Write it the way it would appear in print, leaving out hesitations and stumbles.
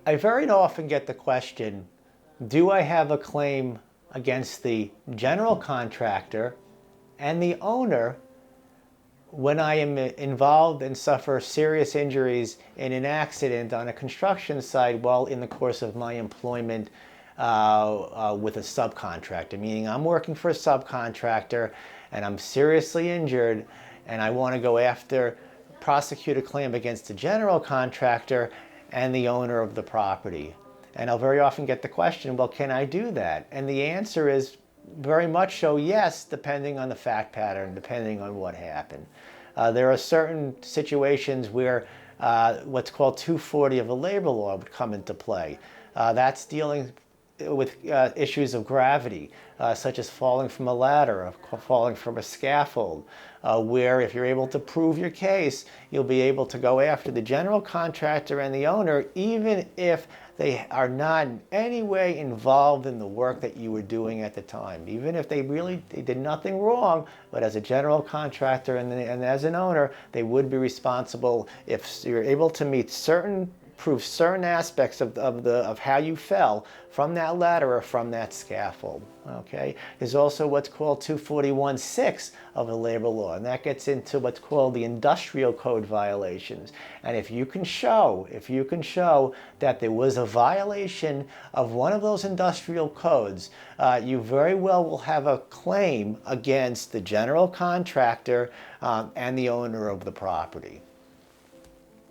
I very often get the question, do I have a claim against the general contractor and the owner when I am involved and suffer serious injuries in an accident on a construction site while in the course of my employment with a subcontractor? Meaning I'm working for a subcontractor and I'm seriously injured and I want to go after, prosecute a claim against the general contractor and the owner of the property. And I'll very often get the question, well, can I do that? And the answer is very much so, yes, depending on the fact pattern, depending on what happened. There are certain situations where what's called 240 of the labor law would come into play. That's dealing with issues of gravity, such as falling from a ladder, or falling from a scaffold, where if you're able to prove your case, you'll be able to go after the general contractor and the owner, even if they are not in any way involved in the work that you were doing at the time. Even if they did nothing wrong, but as a general contractor and as an owner, they would be responsible if you're able to prove certain aspects of how you fell from that ladder or from that scaffold. Okay, there's also what's called 241(6) of the labor law, and that gets into what's called the industrial code violations. And if you can show that there was a violation of one of those industrial codes, you very well will have a claim against the general contractor and the owner of the property.